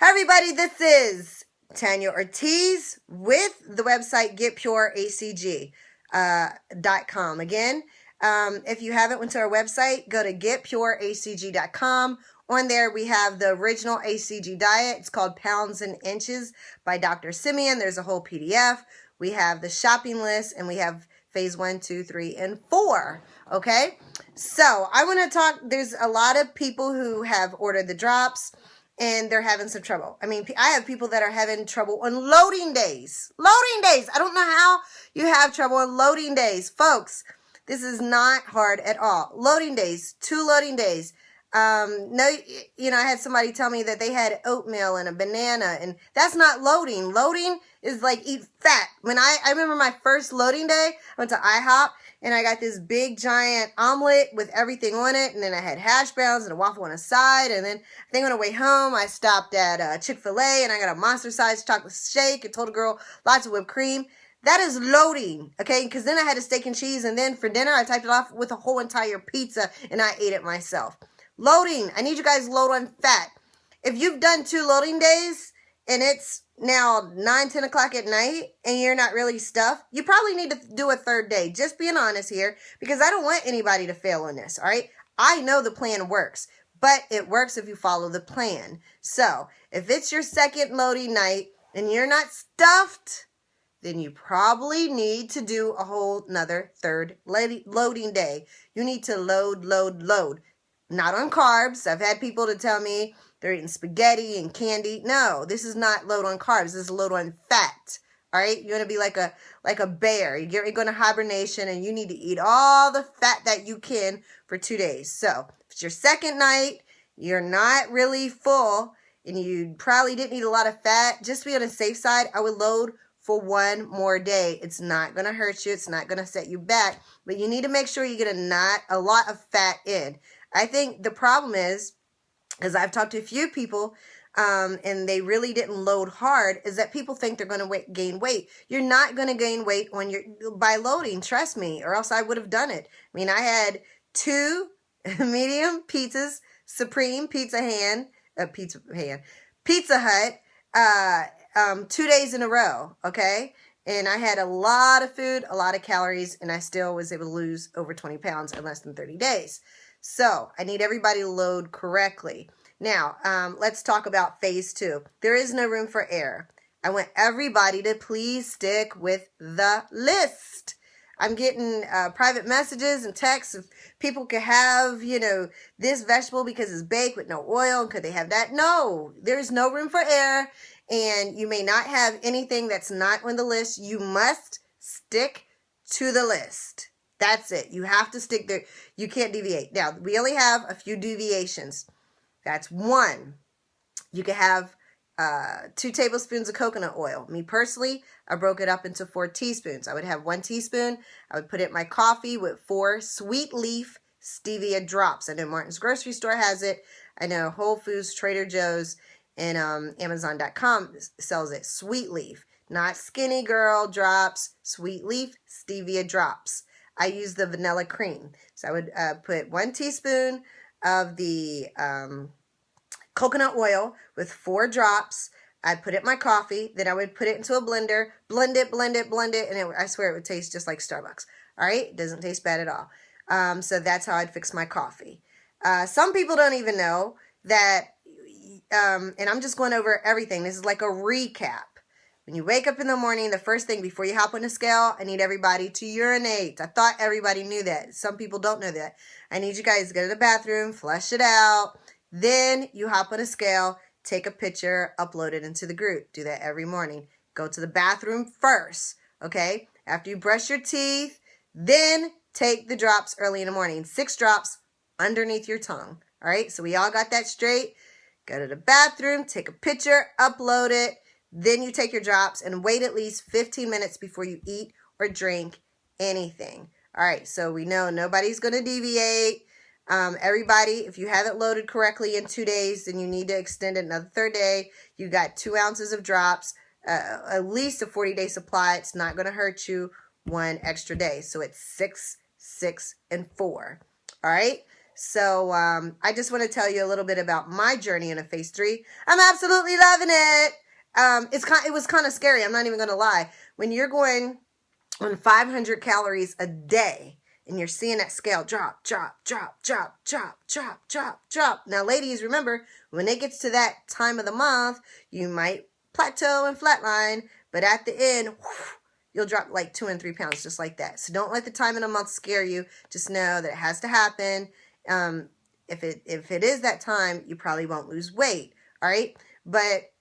Hi everybody, this is Tanya Ortiz with the website getpurehcg.com. Again, if you haven't went to our website, go to getpurehcg.com. On there, we have the original HCG diet. It's called Pounds and Inches by Dr. Simeon. There's a whole PDF. We have the shopping list, and we have phase 1, 2, 3, and 4. Okay, so I want to talk. There's a lot of people who have ordered the drops, and they're having some trouble. I mean, I have people that are having trouble on loading days. Loading days. I don't know how you have trouble on loading days. Folks, this is not hard at all. Loading days, 2 loading days. No, I had somebody tell me that they had oatmeal and a banana, and that's not loading. Loading is like eat fat. When I remember my first loading day, I went to IHOP, and I got this big giant omelet with everything on it, and then I had hash browns and a waffle on the side, and then I think on the way home, I stopped at Chick-fil-A, and I got a monster-sized chocolate shake, and told a girl lots of whipped cream. That is loading, okay? Because then I had a steak and cheese, and then for dinner, I topped it off with a whole entire pizza, and I ate it myself. Loading. I need you guys to load on fat. If you've done 2 loading days, and it's now 9, 10 o'clock at night, and you're not really stuffed, you probably need to do a 3rd day. Just being honest here, because I don't want anybody to fail on this, all right? I know the plan works, but it works if you follow the plan. So, if it's your 2nd loading night, and you're not stuffed, then you probably need to do a whole nother 3rd loading day. You need to load. Not on carbs. I've had people to tell me they're eating spaghetti and candy. No, this is not load on carbs. This is load on fat. All right? You want to be like a bear. You're going to hibernation, and you need to eat all the fat that you can for 2 days. So, if it's your 2nd night, you're not really full, and you probably didn't eat a lot of fat, just to be on the safe side, I would load for 1 more day. It's not going to hurt you. It's not going to set you back, but you need to make sure you get a lot of fat in. I think the problem is, as I've talked to a few people, and they really didn't load hard, is that people think they're going to gain weight. You're not going to gain weight by loading, trust me, or else I would have done it. I mean, I had 2 medium pizzas, Supreme Pizza Hut, 2 days in a row, okay? And I had a lot of food, a lot of calories, and I still was able to lose over 20 pounds in less than 30 days. So I need everybody to load correctly. Now, let's talk about phase 2. There is no room for error. I want everybody to please stick with the list. I'm getting private messages and texts if people could have, this vegetable because it's baked with no oil. Could they have that? No, there's no room for error. And you may not have anything that's not on the list. You must stick to the list. That's it. You have to stick there. You can't deviate. Now, we only have a few deviations. That's 1. You can have 2 tablespoons of coconut oil. Me personally, I broke it up into 4 teaspoons. I would have 1 teaspoon. I would put it in my coffee with 4 sweet leaf stevia drops. I know Martin's Grocery Store has it. I know Whole Foods, Trader Joe's, and Amazon.com sells it. Sweet leaf. Not Skinny Girl drops. Sweet leaf stevia drops. I use the vanilla cream. So I would put 1 teaspoon of the coconut oil with 4 drops. I'd put it in my coffee. Then I would put it into a blender, blend it, and I swear it would taste just like Starbucks. All right? It doesn't taste bad at all. So that's how I'd fix my coffee. Some people don't even know that, and I'm just going over everything. This is like a recap. When you wake up in the morning, the first thing before you hop on the scale, I need everybody to urinate. I thought everybody knew that. Some people don't know that. I need you guys to go to the bathroom, flush it out. Then you hop on a scale, take a picture, upload it into the group. Do that every morning. Go to the bathroom first, okay? After you brush your teeth, then take the drops early in the morning. 6 drops underneath your tongue, all right? So we all got that straight. Go to the bathroom, take a picture, upload it. Then you take your drops and wait at least 15 minutes before you eat or drink anything. All right, so we know nobody's going to deviate. Everybody, if you haven't loaded correctly in 2 days, then you need to extend it another 3rd day. You got 2 ounces of drops, at least a 40-day supply. It's not going to hurt you 1 extra day. So it's 6, 6, and 4. All right, So I just want to tell you a little bit about my journey into phase 3. I'm absolutely loving it. It was kind of scary. I'm not even going to lie. When you're going on 500 calories a day and you're seeing that scale drop, drop, drop, drop, drop, drop, drop, drop. Now, ladies, remember, when it gets to that time of the month, you might plateau and flatline, but at the end, whew, you'll drop like 2 and 3 pounds just like that. So don't let the time of the month scare you. Just know that it has to happen. If it is that time, you probably won't lose weight. All right. But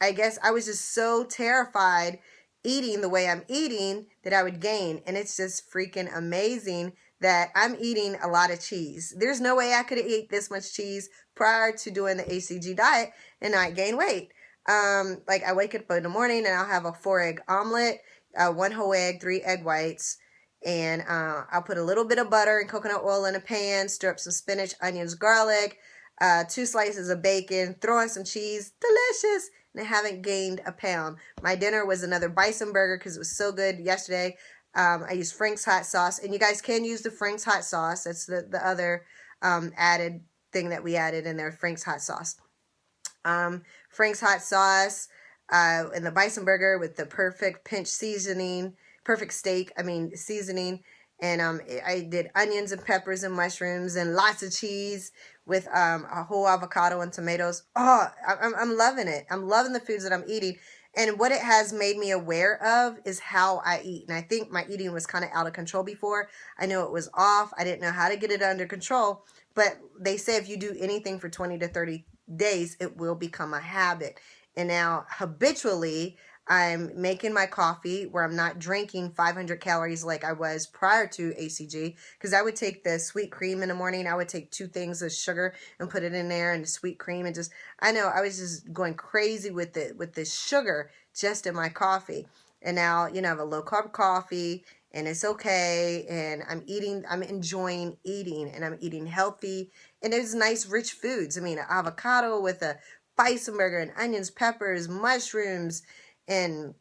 I guess I was just so terrified eating the way I'm eating that I would gain. And it's just freaking amazing that I'm eating a lot of cheese. There's no way I could have ate this much cheese prior to doing the HCG diet and not gain weight. Like I wake up in the morning and I'll have a 4-egg omelet, 1 whole egg, 3 egg whites, and I'll put a little bit of butter and coconut oil in a pan, stir up some spinach, onions, garlic, 2 slices of bacon, throw in some cheese, delicious, and I haven't gained a pound. My dinner was another bison burger because it was so good yesterday. I used Frank's hot sauce, and you guys can use the Frank's hot sauce. That's the other added thing that we added in there, Frank's hot sauce. Frank's hot sauce and the bison burger with the perfect pinch seasoning, perfect steak, seasoning. And I did onions and peppers and mushrooms and lots of cheese with a whole avocado and tomatoes. Oh, I'm loving it. I'm loving the foods that I'm eating. And what it has made me aware of is how I eat. And I think my eating was kind of out of control before. I know it was off. I didn't know how to get it under control. But they say if you do anything for 20 to 30 days, it will become a habit. And now habitually, I'm making my coffee where I'm not drinking 500 calories like I was prior to HCG, because I would take the sweet cream in the morning. I would take 2 things of sugar and put it in there and the sweet cream, and just, I know I was just going crazy with the sugar just in my coffee. And now, I have a low carb coffee and it's okay. And I'm enjoying eating, and I'm eating healthy, and there's nice rich foods. Avocado with a bison burger and onions, peppers, mushrooms, and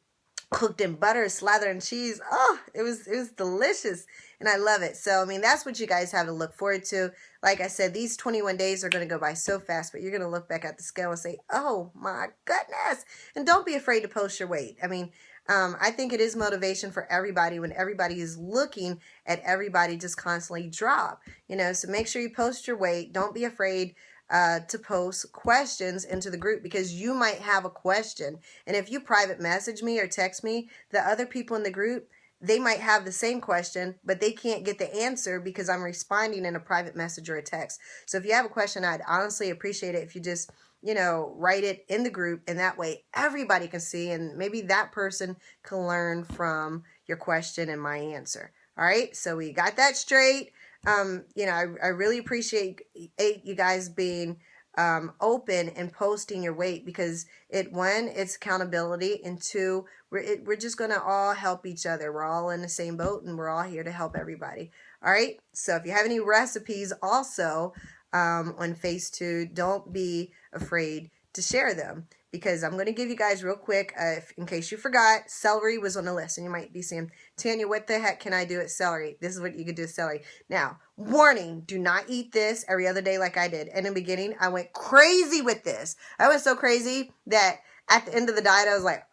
cooked in butter, slathered in cheese. Oh, it was delicious, and I love it. So, that's what you guys have to look forward to. Like I said, these 21 days are going to go by so fast, but you're going to look back at the scale and say, oh my goodness. And don't be afraid to post your weight. I think it is motivation for everybody when everybody is looking at everybody just constantly drop, so make sure you post your weight. Don't be afraid to post questions into the group, because you might have a question, and if you private message me or text me, the other people in the group, they might have the same question, but they can't get the answer because I'm responding in a private message or a text. So if you have a question, I'd honestly appreciate it if you just write it in the group, and that way everybody can see, and maybe that person can learn from your question and my answer. All right, so we got that straight. I really appreciate you guys being open and posting your weight, because it's accountability, and 2, we're just going to all help each other. We're all in the same boat, and we're all here to help everybody. All right, so if you have any recipes also on phase 2, don't be afraid to share them, because I'm going to give you guys real quick, in case you forgot, celery was on the list. And you might be saying, Tanya, what the heck can I do with celery? This is what you could do with celery. Now, warning, do not eat this every other day like I did. In the beginning, I went crazy with this. I went so crazy that at the end of the diet, I was like,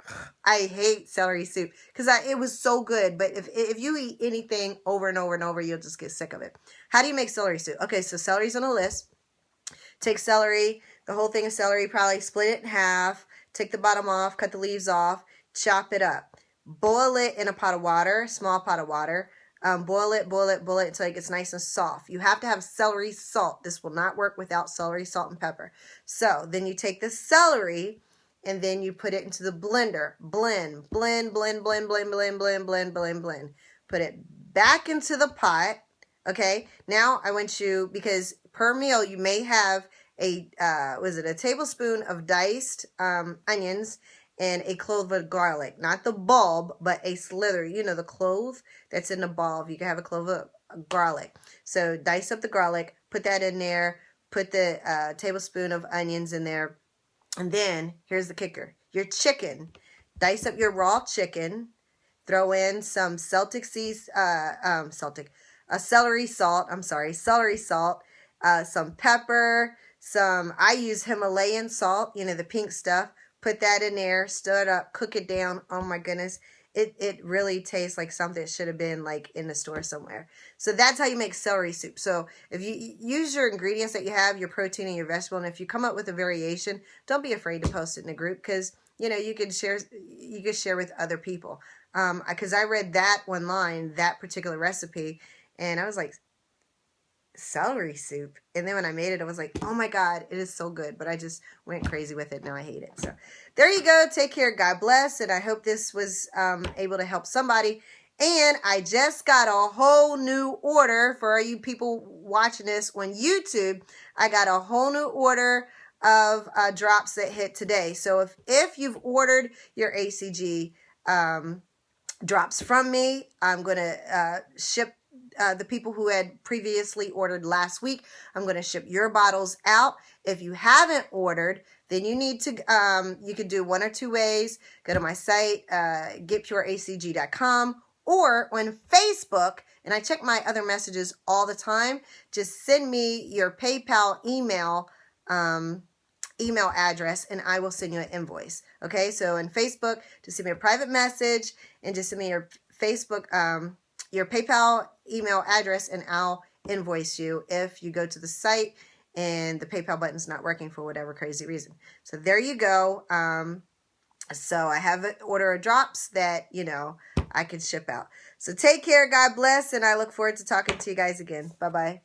I hate celery soup, because it was so good. But if you eat anything over and over and over, you'll just get sick of it. How do you make celery soup? Okay, so celery's on the list. Take celery, the whole thing of celery, probably split it in half, take the bottom off, cut the leaves off, chop it up. Boil it in a pot of water, small pot of water. Boil it until it gets nice and soft. You have to have celery salt. This will not work without celery, salt, and pepper. So then you take the celery and then you put it into the blender. Blend. Put it back into the pot. Okay, now I want you, because per meal you may have a tablespoon of diced onions and a clove of garlic, not the bulb, but a slither, the clove that's in the bulb. You can have a clove of garlic. So dice up the garlic, put that in there, put the tablespoon of onions in there, and then here's the kicker: your chicken. Dice up your raw chicken, throw in some celery salt, some pepper, I use Himalayan salt, you know, the pink stuff. Put that in there, stir it up, cook it down. Oh my goodness. It really tastes like something that should have been like in the store somewhere. So that's how you make celery soup. So if you use your ingredients that you have, your protein and your vegetable, and if you come up with a variation, don't be afraid to post it in a group, because you know you can share with other people. Because I read that one line, that particular recipe, and I was like, celery soup. And then when I made it, I was like, oh my God, it is so good. But I just went crazy with it. Now I hate it. So there you go. Take care. God bless. And I hope this was able to help somebody. And I just got a whole new order for you people watching this on YouTube. I got a whole new order of drops that hit today. So if you've ordered your HCG drops from me, I'm going to ship the people who had previously ordered last week. I'm going to ship your bottles out. If you haven't ordered, then you need to, you could do one or two ways. Go to my site, getpurehcg.com, or on Facebook, and I check my other messages all the time. Just send me your PayPal email address, and I will send you an invoice. Okay, so in Facebook, just send me a private message and just send me your Facebook, your PayPal email address, and I'll invoice you if you go to the site and the PayPal button's not working for whatever crazy reason. So there you go. So I have an order of drops that, you know, I can ship out. So take care. God bless. And I look forward to talking to you guys again. Bye-bye.